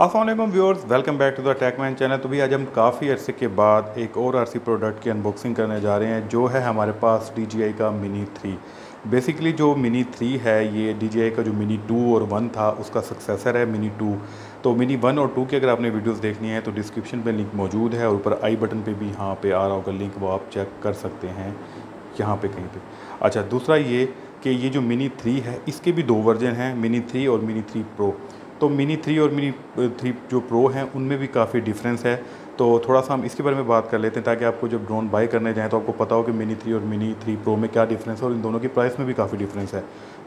अस्सलाम वालेकुम viewers, welcome back to the Techman channel. तो भी आज हम काफ़ी अरसे के बाद एक और आरसी प्रोडक्ट की अनबॉक्सिंग करने जा रहे हैं, जो है हमारे पास DJI का मिनी 3। बेसिकली जो मिनी 3 है ये DJI का जो मिनी 2 और 1 था उसका सक्सेसर है मिनी 2। तो मिनी 1 और 2 की अगर आपने वीडियोस देखनी है तो डिस्क्रिप्शन पे लिंक मौजूद है और ऊपर आई बटन पे भी यहाँ पे आ रहा होगा लिंक, वो आप चेक कर सकते हैं यहाँ पे कहीं पे। अच्छा, दूसरा ये कि ये जो मिनी 3 है इसके भी 2 वर्जन हैं, मिनी 3 और मिनी 3 प्रो। तो मिनी 3 और मिनी 3 जो प्रो हैं उनमें भी काफ़ी डिफरेंस है। तो थोड़ा सा हम इसके बारे में बात कर लेते हैं ताकि आपको जब ड्रोन बाय करने जाएँ तो आपको पता हो कि मिनी 3 और मिनी 3 प्रो में क्या डिफरेंस है और इन दोनों की प्राइस में भी काफ़ी डिफरेंस है।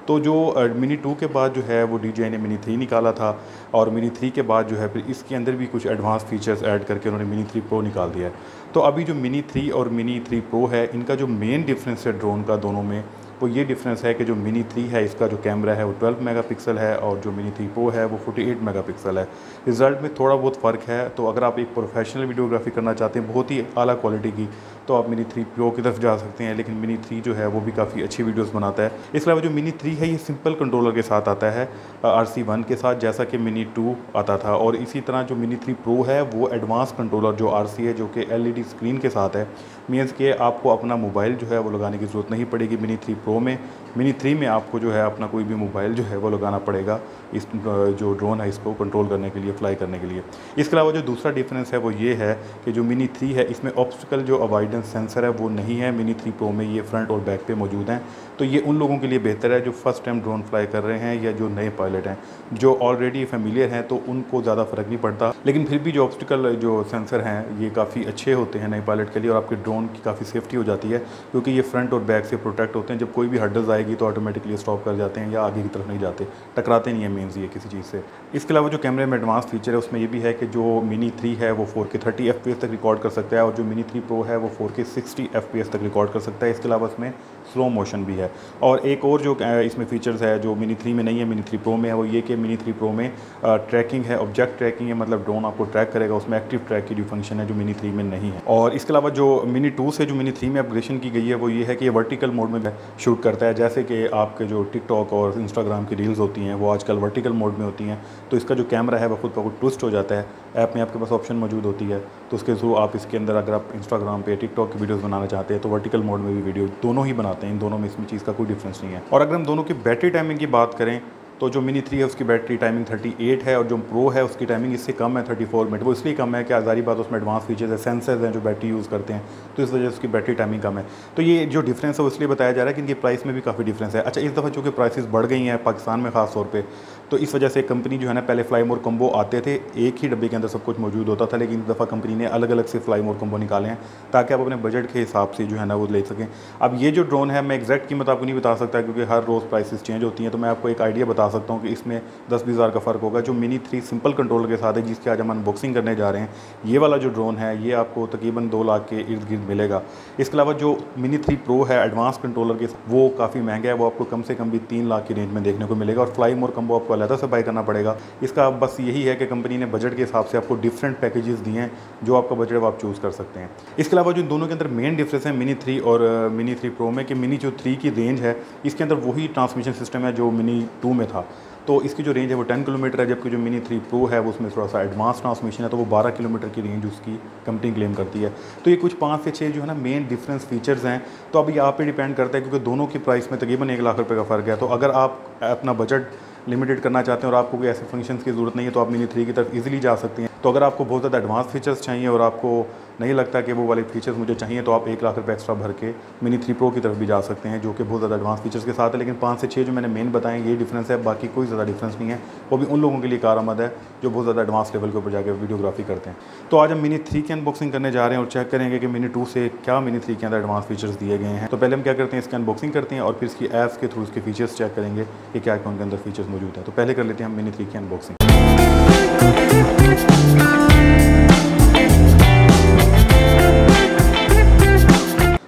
तो जो मिनी 2 के बाद जो है वो DJI ने मिनी 3 निकाला था और मिनी 3 के बाद जो है फिर इसके अंदर भी कुछ एडवांस फीचर्स ऐड करके उन्होंने मिनी 3 प्रो निकाल दिया है। तो अभी जो मिनी 3 और मिनी 3 प्रो है इनका जो मेन डिफरेंस है ड्रोन का दोनों में, वो ये डिफरेंस है कि जो मिनी 3 है इसका जो कैमरा है वो 12 मेगापिक्सल है और जो मिनी 3 प्रो है वो 48 मेगापिक्सल है। रिज़ल्ट में थोड़ा बहुत फ़र्क है। तो अगर आप एक प्रोफेशनल वीडियोग्राफी करना चाहते हैं बहुत ही आला क्वालिटी की तो आप मिनी 3 प्रो की तरफ जा सकते हैं, लेकिन मिनी 3 जो है वो भी काफ़ी अच्छी वीडियोस बनाता है। इसके अलावा जो मिनी 3 है ये सिंपल कंट्रोलर के साथ आता है RC1 के साथ, जैसा कि मिनी 2 आता था। और इसी तरह जो मिनी 3 प्रो है वो एडवांस कंट्रोलर जो RC है जो कि LED स्क्रीन के साथ है, मीन्स कि आपको अपना मोबाइल जो है वो लगाने की ज़रूरत नहीं पड़ेगी मिनी 3 प्रो में। मिनी 3 में आपको जो है अपना कोई भी मोबाइल जो है वो लगाना पड़ेगा इस जो ड्रोन है इसको कंट्रोल करने के लिए, फ्लाई करने के लिए। इसके अलावा जो दूसरा डिफरेंस है वो ये है कि जो मिनी 3 है इसमें ऑब्स्टिकल जो अवॉइडेंस सेंसर है वो नहीं है। मिनी 3 प्रो में ये फ्रंट और बैक पे मौजूद हैं। तो ये उन लोगों के लिए बेहतर है जो फर्स्ट टाइम ड्रोन फ्लाई कर रहे हैं या जो नए पायलट हैं। जो ऑलरेडी फेमिलियर हैं तो उनको ज़्यादा फ़र्क नहीं पड़ता, लेकिन फिर भी जो ऑब्स्टिकल जो सेंसर हैं ये काफ़ी अच्छे होते हैं नए पायलट के लिए और आपके ड्रोन की काफ़ी सेफ्टी हो जाती है, क्योंकि ये फ्रंट और बैक से प्रोटेक्ट होते हैं। जब कोई भी हर्डल्स आएगी तो ऑटोमेटिकली स्टॉप कर जाते हैं या आगे की तरफ नहीं जाते, टकराते नहीं है मीन्स ये किसी चीज़ से। इसके अलावा जो कैमरे में एडवांस फीचर है उसमें ये भी है कि जो मिनी 3 है वो 4K 30 FPS तक रिकॉर्ड कर सकता है और जो मिनी 3 प्रो है वो 4K 60 FPS तक रिकॉर्ड कर सकता है। इसके अलावा इसमें स्लो मोशन भी है। और एक और जो इसमें फीचर्स है जो मिनी 3 में नहीं है मिनी 3 प्रो में है वो ये कि मिनी 3 प्रो में ट्रैकिंग है, ऑब्जेक्ट ट्रैकिंग है, मतलब ड्रोन आपको ट्रैक करेगा, उसमें एक्टिव ट्रैक की जो फंक्शन है जो मिनी 3 में नहीं है। और इसके अलावा जो मिनी 2 से जो मिनी 3 में अपग्रेडेशन की गई है वो ये है कि ये वर्टिकल मोड में शूट करता है। जैसे कि आपके जो टिकटॉक और इंस्टाग्राम की रील्स होती हैं वो आजकल वर्टिकल मोड में होती हैं, तो इसका जो कैमरा है वो खुद ब खुद ट्विस्ट हो जाता है। ऐप में आपके पास ऑप्शन मौजूद होती है तो उसके थ्रू आप इसके अंदर अगर आप इंस्टाग्राम पे टिकटॉक की वीडियोस बनाना चाहते हैं तो वर्टिकल मोड में भी वीडियो दोनों ही बनाते हैं। इन दोनों में इसमें चीज़ का कोई डिफरेंस नहीं है। और अगर हम दोनों की बैटरी टाइमिंग की बात करें तो जो मिनी 3 है उसकी बैटरी टाइमिंग 38 है और जो प्रो है उसकी टाइमिंग इससे कम है 34 मिनट। वो इसलिए कम है कि आज़ारी बात उसमें एडवांस फीचर्स है, सेंसर्स हैं जो बैटरी यूज़ करते हैं, तो इस वजह से उसकी बैटरी टाइमिंग कम है। तो ये जो डिफरेंस है वो इसलिए बताया जा रहा है कि इनकी प्राइस में भी काफ़ी डिफरेंस है। अच्छा, इस दफ़ा चूँकि प्राइसेस बढ़ गई हैं पाकिस्तान में ख़ास तौर पर, तो इस वजह से कंपनी जो है ना, पहले फ्लाई मोर कम्बो आते थे, एक ही डब्बे के अंदर सब कुछ मौजूद होता था, लेकिन इस दफ़ा कंपनी ने अलग अलग से फ्लाई मोर कम्बो निकाले हैं ताकि आप अपने बजट के हिसाब से जो है ना वो ले सकें। अब ये जो ड्रोन है मैं एग्जैक्ट कीमत आपको नहीं बता सकता क्योंकि हर रोज़ प्राइसेस चेंज होती हैं, तो मैं आपको एक आइडिया बता सकता हूँ कि इसमें 10-20 हज़ार का फ़र्क होगा। जो मिनी 3 सिंपल कंट्रोलर के साथ है जिसकी आज हम अनबॉक्सिंग करने जा रहे हैं, ये वाला जो ड्रोन है ये आपको तकरीबन 2 लाख के इर्द गिर्द मिलेगा। इसके अलावा जो मिनी 3 प्रो है एडवांस कंट्रोलर के साथ वो काफ़ी महंगा है, वो आपको कम से कम भी 3 लाख की रेंज में देखने को मिलेगा और फ्लाई मोर कम्बो आपको अलग से बाय करना पड़ेगा। इसका बस यही है कि कंपनी ने बजट के हिसाब से आपको डिफरेंट पैकेजेस दिए हैं, जो आपका बजट वो आप चूज़ कर सकते हैं। इसके अलावा जो इन दोनों के अंदर मेन डिफरेंस है मिनी 3 और मिनी 3 प्रो में कि मिनी जो 3 की रेंज है इसके अंदर वही ट्रांसमिशन सिस्टम है जो मिनी 2 में था, तो इसकी जो रेंज है वो 10 किलोमीटर है, जबकि जो मिनी 3 प्रो है वो उसमें थोड़ा सा एडवांस ट्रांसमिशन है तो वो 12 किलोमीटर की रेंज उसकी कंपनी क्लेम करती है। तो ये कुछ 5 से 6 जो है ना मेन डिफरेंस फीचर्स हैं। तो अभी आप पे डिपेंड करता है क्योंकि दोनों की प्राइस में तकरीबन 1 लाख रुपये का फ़र्क है। तो अगर आप अपना बजट लिमिटेड करना चाहते हैं और आपको कोई ऐसे फंक्शंस की ज़रूरत नहीं है तो आप मिनी 3 की तरफ इजीली जा सकते हैं। तो अगर आपको बहुत ज़्यादा एडवांस फीचर्स चाहिए और आपको नहीं लगता कि वो वाले फीचर्स मुझे चाहिए तो आप 1 लाख रुपये एक्स्ट्रा भर के मिनी 3 प्रो की तरफ भी जा सकते हैं, जो कि बहुत ज़्यादा एडवांस फीचर्स के साथ है। लेकिन 5 से 6 जो मैंने मेन बताएं ये डिफरेंस है, बाकी कोई ज़्यादा डिफरेंस नहीं है। वो भी उन लोगों के लिए कारआमद है जो बहुत ज़्यादा एडवांस लेवल के ऊपर जाकर वीडियोग्राफी करते हैं। तो आज हम मिनी 3 की अनबॉक्सिंग करने जा रहे हैं और चेक करेंगे कि मिनी 2 से क्या मिनी 3 के अंदर एडवांस फीचर्स दिए गए हैं। तो पहले हम क्या करते हैं, इसकी अनबॉक्सिंग करते हैं और फिर इसकी ऐप्स के थ्रू इसके फीचर्स चेक करेंगे कि क्या उनके अंदर फीचर्स मौजूद है। तो पहले कर लेते हैं हम मिनी 3 की अनबॉक्सिंग।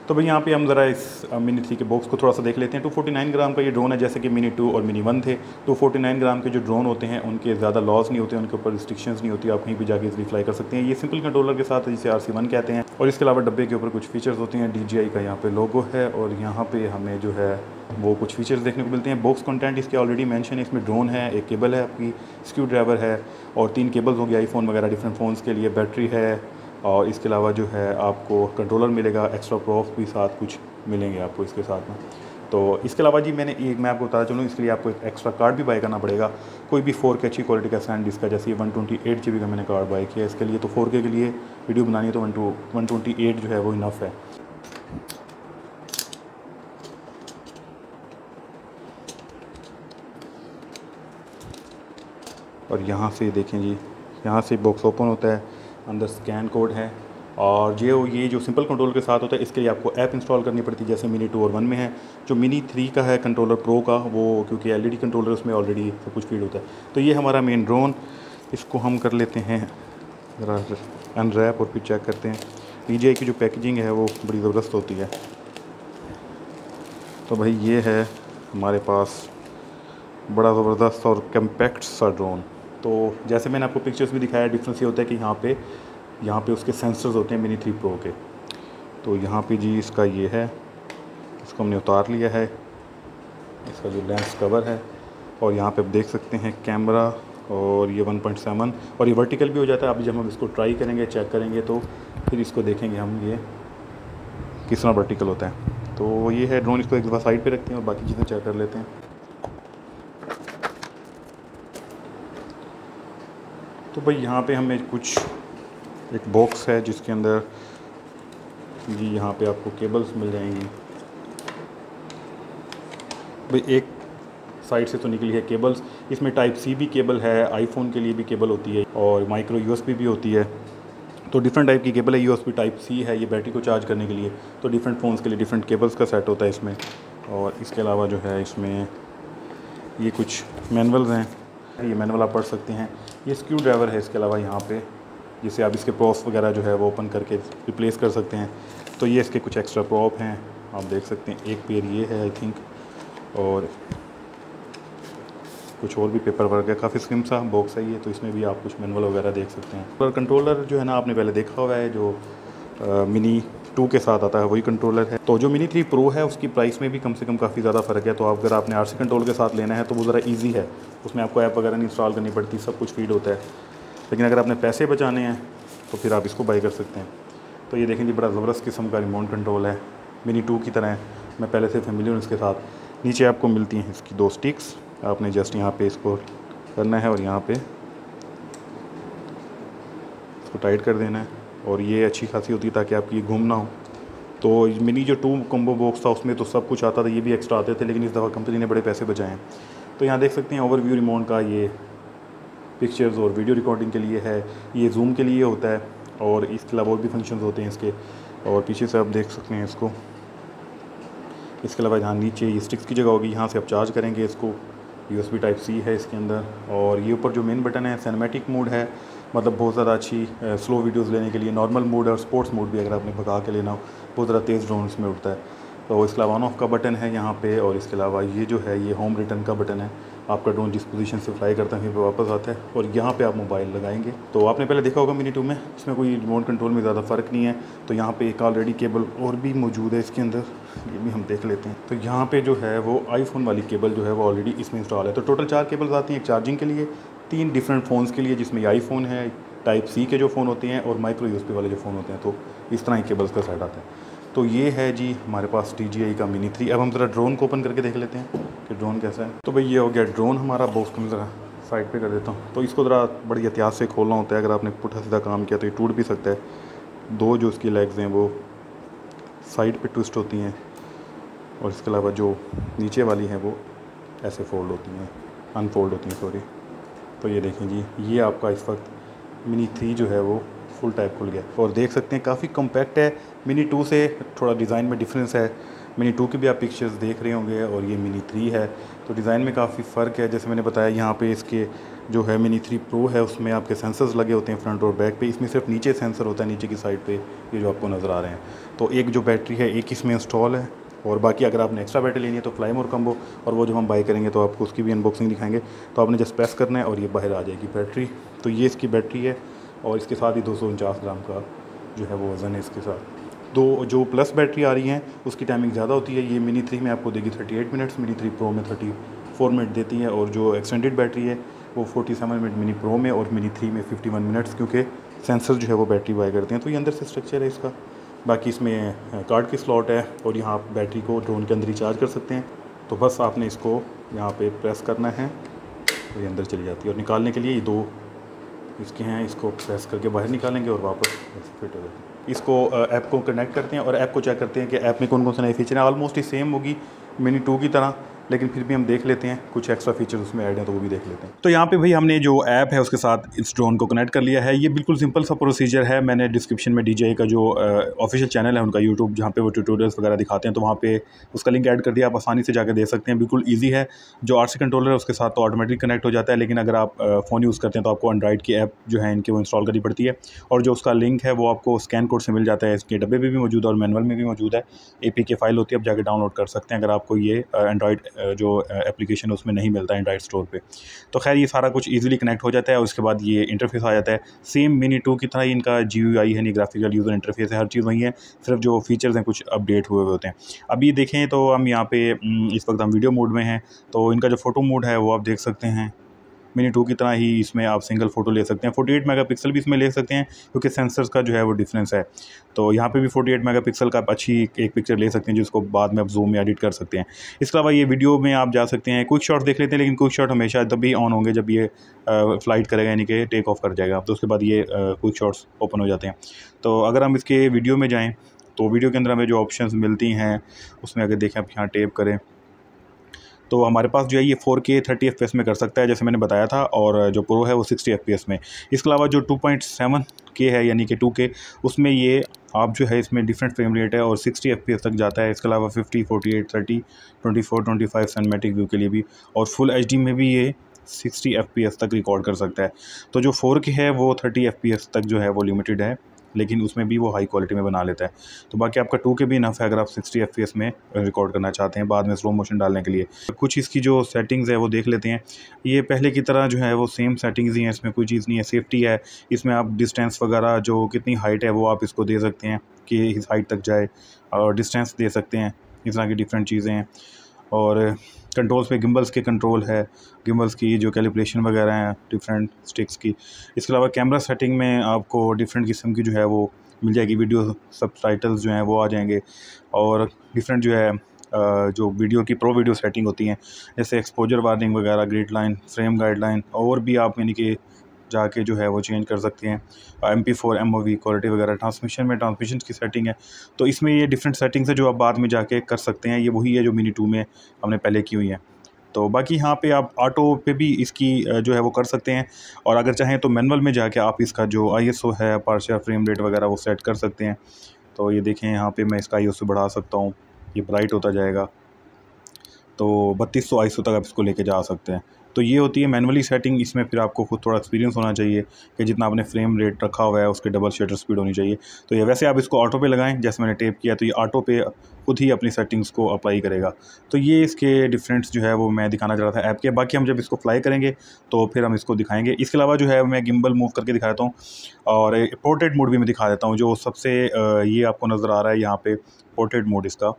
तो भाई यहाँ पे हम ज़रा इस मिनी 3 के बॉक्स को थोड़ा सा देख लेते हैं। 249 ग्राम का ये ड्रोन है, जैसे कि मिनी 2 और मिनी 1 थे। 249 ग्राम के जो ड्रोन होते हैं उनके ज़्यादा लॉस नहीं होते, उनके ऊपर रिस्ट्रिक्शंस नहीं होती, आप कहीं भी जाके इजीली फ्लाई कर सकते हैं। ये सिंपल कंट्रोलर के साथ जिसे RC1 कहते हैं, और इसके अलावा डब्बे के ऊपर कुछ फीचर्स होते हैं। DJI का यहाँ पे लोगो है और यहाँ पे हमें जो है वो कुछ फीचर्स देखने को मिलते हैं। बॉक्स कंटेंट इसके ऑलरेडी मेंशन है, इसमें ड्रोन है, एक केबल है आपकी, स्क्रू ड्राइवर है और 3 केबल्स होंगे आईफोन वगैरह डिफरेंट फ़ोन्स के लिए, बैटरी है और इसके अलावा जो है आपको कंट्रोलर मिलेगा, एक्स्ट्रा प्रोफ भी साथ कुछ मिलेंगे आपको इसके साथ में। तो इसके अलावा जी मैं आपको बताना चलूँ, इसके लिए आपको एक एक्स्ट्रा कार्ड भी बाय करना पड़ेगा, कोई भी 4K अच्छी क्वालिटी का सैंड डिस्क का, जैसे 128 GB का मैंने कार्ड बाय किया इसके लिए। तो 4K के लिए वीडियो बनानी है तो 128 जो है वो इनफ है। और यहाँ से देखें जी, यहाँ से बॉक्स ओपन होता है, अंदर स्कैन कोड है और ये जो सिंपल कंट्रोलर के साथ होता है इसके लिए आपको ऐप इंस्टॉल करनी पड़ती है, जैसे मिनी 2 और 1 में है। जो मिनी 3 का है कंट्रोलर प्रो का, वो क्योंकि LED कंट्रोलर उसमें ऑलरेडी सब कुछ फीड होता है। तो ये हमारा मेन ड्रोन, इसको हम कर लेते हैं ज़रा अनरैप और फिर चेक करते हैं। DJI की जो पैकेजिंग है वो बड़ी ज़बरदस्त होती है। तो भाई ये है हमारे पास बड़ा ज़बरदस्त और कम्पैक्ट सा ड्रोन। तो जैसे मैंने आपको पिक्चर्स भी दिखाया, डिफरेंस ये होता है कि यहाँ पे उसके सेंसर्स होते हैं मिनी 3 प्रो के। तो यहाँ पे जी इसका ये है, इसको हमने उतार लिया है, इसका जो लेंस कवर है, और यहाँ पे आप देख सकते हैं कैमरा, और ये 1.7 और ये वर्टिकल भी हो जाता है। अभी जब हम इसको ट्राई करेंगे, चेक करेंगे तो फिर इसको देखेंगे हम ये किस तरह वर्टिकल होता है। तो ये है ड्रोन, इसको एक दफ़ा साइड पे रखते हैं और बाकी चीज़ें चेक कर लेते हैं। तो भाई यहाँ पे हमें कुछ एक बॉक्स है जिसके अंदर जी यहाँ पे आपको केबल्स मिल जाएंगी। भाई एक साइड से तो निकली है केबल्स, इसमें टाइप C भी केबल है, आईफोन के लिए भी केबल होती है और माइक्रो USB भी होती है। तो डिफरेंट टाइप की केबल है। USB टाइप C है, ये बैटरी को चार्ज करने के लिए। तो डिफरेंट फ़ोन्स के लिए डिफरेंट केबल्स का सेट होता है इसमें। और इसके अलावा जो है इसमें ये कुछ मैनुअल्स हैं, ये मैनुअल आप पढ़ सकते हैं। ये स्क्रू ड्राइवर है इसके अलावा यहाँ पे, जिसे आप इसके प्रॉप्स वगैरह जो है वो ओपन करके रिप्लेस कर सकते हैं। तो ये इसके कुछ एक्स्ट्रा प्रॉप हैं, आप देख सकते हैं। एक पेयर ये है आई थिंक, और कुछ और भी पेपर वर्क है। काफ़ी स्लिम सा बॉक्स है ये, तो इसमें भी आप कुछ मैनुअल वगैरह देख सकते हैं। और कंट्रोलर जो है ना, आपने पहले देखा हुआ है, जो मिनी 2 के साथ आता है वही कंट्रोलर है। तो जो मिनी 3 प्रो है उसकी प्राइस में भी कम से कम काफ़ी ज़्यादा फ़र्क है। तो अगर आपने RC कंट्रोल के साथ लेना है तो वो ज़रा ईजी है, उसमें आपको ऐप वगैरह नहीं इंस्टॉल करनी पड़ती, सब कुछ फीड होता है। लेकिन अगर आपने पैसे बचाने हैं तो फिर आप इसको बाई कर सकते हैं। तो ये देखें जी, बड़ा ज़बरदस्त किस्म का रिमोट कंट्रोल है, मिनी 2 की तरह है। मैं पहले से फेमिलियर हूँ इसके साथ। नीचे आपको मिलती हैं इसकी 2 स्टिक्स, आपने जस्ट यहाँ पे इसको करना है और यहाँ पे इसको टाइट कर देना है। और ये अच्छी खासी होती है ताकि आपकी घूम ना हो। तो मिनी जो 2 कॉम्बो बॉक्स था उसमें तो सब कुछ आता था, ये भी एक्स्ट्रा आते थे, लेकिन इस दफ़ा कंपनी ने बड़े पैसे बचाए हैं। तो यहाँ देख सकते हैं ओवरव्यू रिमोट का, ये पिक्चर्स और वीडियो रिकॉर्डिंग के लिए है, ये जूम के लिए होता है, और इसके अलावा और भी फंक्शंस होते हैं इसके। और पीछे से आप देख सकते हैं इसको। इसके अलावा यहाँ नीचे ये स्टिक्स की जगह होगी, यहाँ से आप चार्ज करेंगे इसको। USB टाइप C है इसके अंदर। और ये ऊपर जो मेन बटन है, सिनेमैटिक मोड है, मतलब बहुत ज़्यादा अच्छी स्लो वीडियोस लेने के लिए। नॉर्मल मोड और स्पोर्ट्स मोड भी अगर आपने भगा के लेना हो, बहुत ज़्यादा तेज़ ड्रोन इसमें उड़ता है। तो इसके अलावा ऑन ऑफ का बटन है यहाँ पे, और इसके अलावा ये जो है ये होम रिटर्न का बटन है। आपका ड्रोन जिस पोजीशन से फ्लाई करता है वहीं पे वापस आता है, और यहाँ पे आप मोबाइल लगाएंगे। तो आपने पहले देखा होगा मिनी 2 में, इसमें कोई रिमोट कंट्रोल में ज़्यादा फ़र्क नहीं है। तो यहाँ पे एक ऑलरेडी केबल और भी मौजूद है इसके अंदर, ये भी हम देख लेते हैं। तो यहाँ पे जो है वो आईफोन वाली केबल जो है वो ऑलरेडी इसमें इंस्टॉल है। तो टोटल 4 केबल्स आती हैं, एक चार्जिंग के लिए, 3 डिफरेंट फ़ोन्स के लिए, जिसमें आईफोन है, टाइप C के जो फ़ोन होते हैं, और माइक्रो USB वाले जो फ़ोन होते हैं। तो इस तरह ही केबल्स का सेट आता है। तो ये है जी हमारे पास DJI का मिनी 3। अब हम ज़रा ड्रोन को ओपन करके देख लेते हैं कि ड्रोन कैसा है। तो भाई ये हो गया ड्रोन हमारा। बॉक्स को मैं ज़रा साइड पे कर देता हूँ। तो इसको ज़रा बड़ी एहतियात से खोलना होता है, अगर आपने पुठा सीधा काम किया तो ये टूट भी सकता है। 2 जो उसकी लेग्स हैं वो साइड पे ट्विस्ट होती हैं, और इसके अलावा जो नीचे वाली हैं वो ऐसे फोल्ड होती हैं, अनफोल्ड होती हैं, सॉरी। तो ये देखें जी, ये आपका इस वक्त मिनी 3 जो है वो फुल टाइप खुल गया। और देख सकते हैं काफ़ी कॉम्पैक्ट है। मिनी 2 से थोड़ा डिज़ाइन में डिफरेंस है। मिनी 2 की भी आप पिक्चर्स देख रहे होंगे, और ये मिनी 3 है तो डिज़ाइन में काफ़ी फ़र्क है। जैसे मैंने बताया, यहाँ पे इसके जो है मिनी 3 प्रो है उसमें आपके सेंसर्स लगे होते हैं फ्रंट और बैक पे। इसमें सिर्फ नीचे सेंसर होता है, नीचे की साइड पे, ये जो आपको नज़र आ रहे हैं। तो एक जो बैटरी है एक इसमें इंस्टॉल है, और बाकी अगर आपने एक्स्ट्रा बैटरी लेनी है तो फ्लाई मोर कम्बो, और वो जो हम बाई करेंगे तो आपको उसकी भी अनबॉक्सिंग दिखाएंगे। तो आपने जस्ट प्रेस करना है और ये बाहर आ जाएगी बैटरी। तो ये इसकी बैटरी है, और इसके साथ ही 249 ग्राम का जो है वो वज़न है इसके साथ। दो जो प्लस बैटरी आ रही हैं उसकी टाइमिंग ज़्यादा होती है, ये मिनी 3 में आपको देगी 38 मिनट्स, मिनी 3 प्रो में 34 मिनट देती है। और जो एक्सटेंडेड बैटरी है वो 47 मिनट मिनी प्रो में, और मिनी 3 में 51 मिनट्स, क्योंकि सेंसर जो है वो बैटरी बाय करते हैं। तो ये अंदर से स्ट्रक्चर है इसका। बाकी इसमें कार्ड की स्लॉट है, और यहाँ आप बैटरी को ड्रोन के अंदर ही चार्ज कर सकते हैं। तो बस आपने इसको यहाँ पे प्रेस करना है तो ये अंदर चली जाती है। और निकालने के लिए ये दो इसके हैं, इसको प्रेस करके बाहर निकालेंगे और वापस फिट हो जाती है। इसको ऐप को कनेक्ट करते हैं और ऐप को चेक करते हैं कि ऐप में कौन कौन से नए फीचर हैं। ऑलमोस्ट ही सेम होगी मिनी 2 की तरह, लेकिन फिर भी हम देख लेते हैं कुछ एक्स्ट्रा फीचर्स उसमें ऐड हैं तो वो भी देख लेते हैं। तो यहाँ पे भाई हमने जो ऐप है उसके साथ इस ड्रोन को कनेक्ट कर लिया है। ये बिल्कुल सिंपल सा प्रोसीजर है। मैंने डिस्क्रिप्शन में DJI का जो ऑफिशियल चैनल है उनका यूट्यूब, जहाँ पे वो ट्यूटोरियल्स वगैरह दिखाते हैं, तो वहाँ पे उसका लिंक ऐड कर दिया, आप आसानी से जाकर देख सकते हैं। बिल्कुल ईजी है। जो RC कंट्रोलर है उसके साथ तो ऑटोमेटिक कनेक्ट हो जाता है, लेकिन अगर आप फ़ोन यूज़ करते हैं तो आपको एंड्रॉइड की ऐप जो है इनकी वो इंस्टॉल करनी पड़ती है। और जो उसका लिंक है वो आपको स्कैन कोड से मिल जाता है। इसके डब्बे में भी मौजूद है और मैनुअल में भी मौजूद है। APK फाइल होती है, आप जाके डाउनलोड कर सकते हैं अगर आपको ये एंड्रॉइड जो एप्लीकेशन उसमें नहीं मिलता है एंड्रॉइड स्टोर पे। तो खैर ये सारा कुछ इजीली कनेक्ट हो जाता है, और उसके बाद ये इंटरफेस आ जाता है। सेम मिनी 2 की तरह ही इनका GUI है, नहीं ग्राफिकल यूज़र इंटरफेस है, हर चीज़ वही है, सिर्फ जो फीचर्स हैं कुछ अपडेट हुए होते हैं। अभी देखें तो हम यहाँ पे इस वक्त हम वीडियो मोड में हैं, तो इनका जो फ़ोटो मोड है वो आप देख सकते हैं। मिनी 2 की तरह ही इसमें आप सिंगल फ़ोटो ले सकते हैं। 48 मेगापिक्सल भी इसमें ले सकते हैं, क्योंकि सेंसर्स का जो है वो डिफरेंस है। तो यहाँ पे भी 48 मेगापिक्सल का आप अच्छी एक पिक्चर ले सकते हैं, जिसको बाद में आप जूम में एडिट कर सकते हैं। इसके अलावा ये वीडियो में आप जा सकते हैं, क्विक शॉट देख लेते हैं, लेकिन क्विक शॉट हमेशा तभी ऑन होंगे जब ये फ़्लाइट करेगा, यानी कि टेक ऑफ कर जाएगा, तो उसके बाद ये क्विक शॉट्स ओपन हो जाते हैं। तो अगर हम इसके वीडियो में जाएँ तो वीडियो के अंदर हमें जो ऑप्शंस मिलती हैं उसमें अगर देखें, आप यहाँ टैप करें तो हमारे पास जो है ये 4K 30 FPS में कर सकता है, जैसे मैंने बताया था, और जो प्रो है वो 60 FPS में। इसके अलावा जो 2.7K है यानी कि 2K, उसमें ये आप जो है इसमें डिफरेंट फ्रेम रेट है और 60 FPS तक जाता है। इसके अलावा 50, 48, 30, 24, 25 सिनेमैटिक व्यू के लिए भी, और फुल HD में भी ये 60 FPS तक रिकॉर्ड कर सकता है। तो जो 4K है वो 30 FPS तक जो है वो लिमिटेड है, लेकिन उसमें भी वो हाई क्वालिटी में बना लेता है। तो बाकी आपका 2K भी इनफ है अगर आप 60 FPS में रिकॉर्ड करना चाहते हैं बाद में स्लो मोशन डालने के लिए। कुछ इसकी जो सेटिंग्स है वो देख लेते हैं। ये पहले की तरह जो है वो सेम सेटिंग्स ही हैं, इसमें कोई चीज़ नहीं है। सेफ्टी है, इसमें आप डिस्टेंस वगैरह जो कितनी हाइट है वो आप इसको दे सकते हैं कि इस हाइट तक जाए, और डिस्टेंस दे सकते हैं, इस तरह की डिफरेंट चीज़ें हैं। और कंट्रोल्स पे गिम्बल्स के कंट्रोल है, गिम्बल्स की जो कैलिब्रेशन वगैरह हैं डिफरेंट स्टिक्स की। इसके अलावा कैमरा सेटिंग में आपको डिफरेंट किस्म की जो है वो मिल जाएगी, वीडियो सबटाइटल्स जो हैं वो आ जाएंगे, और डिफरेंट जो है जो वीडियो की प्रो वीडियो सेटिंग होती हैं, जैसे एक्सपोजर वार्निंग वगैरह, ग्रिड लाइन, फ्रेम गाइडलाइन, और भी आप यानी कि जाके जो है वो चेंज कर सकते हैं। MP4 MOV क्वालिटी वगैरह, ट्रांसमिशन में ट्रांसमिशन की सेटिंग है। तो इसमें ये डिफरेंट सेटिंग्स है जो आप बाद में जाके कर सकते हैं। ये वही है जो मिनी 2 में हमने पहले की हुई है। तो बाकी यहाँ पे आप ऑटो पे भी इसकी जो है वो कर सकते हैं, और अगर चाहें तो मैनुअल में जाके आप इसका जो ISO है, पार्शियल फ्रेम रेट वगैरह, वो सेट कर सकते हैं। तो ये देखें यहाँ पे मैं इसका ISO बढ़ा सकता हूँ, ये ब्राइट होता जाएगा, तो 3200 ISO तक आप इसको लेके जा सकते हैं। तो ये होती है मैनुअली सेटिंग। इसमें फिर आपको खुद थोड़ा एक्सपीरियंस होना चाहिए कि जितना आपने फ्रेम रेट रखा हुआ है उसके डबल शटर स्पीड होनी चाहिए। तो ये वैसे आप इसको ऑटो पे लगाएं, जैसे मैंने टेप किया, तो ये ऑटो पे खुद ही अपनी सेटिंग्स को अप्लाई करेगा। तो ये इसके डिफरेंट्स जो है वो मैं दिखाना चाह रहा था ऐप के। बाकी हम जब इसको फ्लाई करेंगे तो फिर हम इसको दिखाएंगे। इसके अलावा जो है मैं गिम्बल मूव करके दिखा देता हूँ, और पोर्ट्रेट मोड भी मैं दिखा देता हूँ। जो सबसे ये आपको नज़र आ रहा है यहाँ पे पोर्ट्रेट मोड इसका,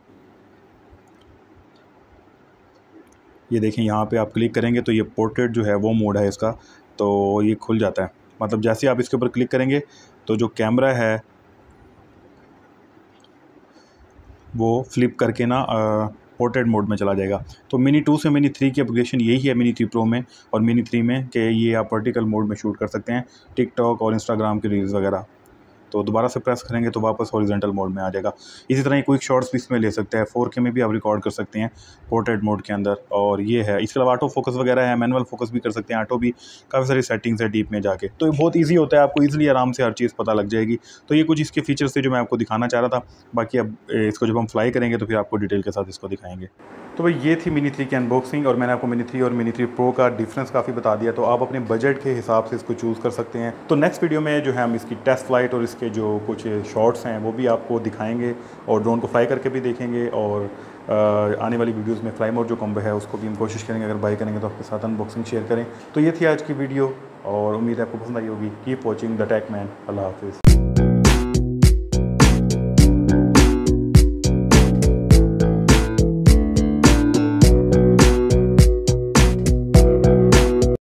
ये देखें यहाँ पे आप क्लिक करेंगे तो ये पोर्ट्रेट जो है वो मोड है इसका, तो ये खुल जाता है। मतलब जैसे आप इसके ऊपर क्लिक करेंगे तो जो कैमरा है वो फ्लिप करके ना पोर्ट्रेट मोड में चला जाएगा। तो मिनी 2 से मिनी 3 की अपग्रेडेशन यही है मिनी 3 प्रो में और मिनी 3 में, कि ये आप वर्टिकल मोड में शूट कर सकते हैं टिकटॉक और इंस्टाग्राम की रील्स वगैरह। तो दोबारा से प्रेस करेंगे तो वापस हॉरिजॉन्टल मोड में आ जाएगा। इसी तरह ये क्विक शॉट्स भी इसमें ले सकते हैं, 4K में भी आप रिकॉर्ड कर सकते हैं पोर्ट्रेट मोड के अंदर। और ये है, इसके अलावा ऑटो फोकस वगैरह है, मैनुअल फोकस भी कर सकते हैं, ऑटो भी, काफ़ी सारी सेटिंग्स है डीप में जाके। तो ये बहुत ईजी होता है, आपको ईजिली आराम से हर चीज़ पता लग जाएगी। तो ये कुछ इसके फीचर्स थे जो मैं आपको दिखाना चाह रहा था। बाकी अब इसको जब हम फ्लाई करेंगे तो फिर आपको डिटेल के साथ इसको दिखाएंगे। तो भाई ये थी मिनी 3 की अनबॉक्सिंग, और मैंने आपको मिनी 3 और मिनी 3 प्रो का डिफरेंस काफ़ी बता दिया। तो आप अपने बजट के हिसाब से इसको चूज़ कर सकते हैं। तो नेक्स्ट वीडियो में जो है हम इसकी टेस्ट फ्लाइट और इसके जो कुछ शॉट्स हैं वो भी आपको दिखाएंगे, और ड्रोन को फ्लाई करके भी देखेंगे। और आने वाली वीडियोस में फ्लाई मोड जो कॉम्बो है उसको भी हम कोशिश करेंगे, अगर बाय करेंगे तो आपके साथ अनबॉक्सिंग शेयर करें। तो ये थी आज की वीडियो, और उम्मीद है आपको पसंद आई होगी। Keep watching the tech man. Allah हाफिज़।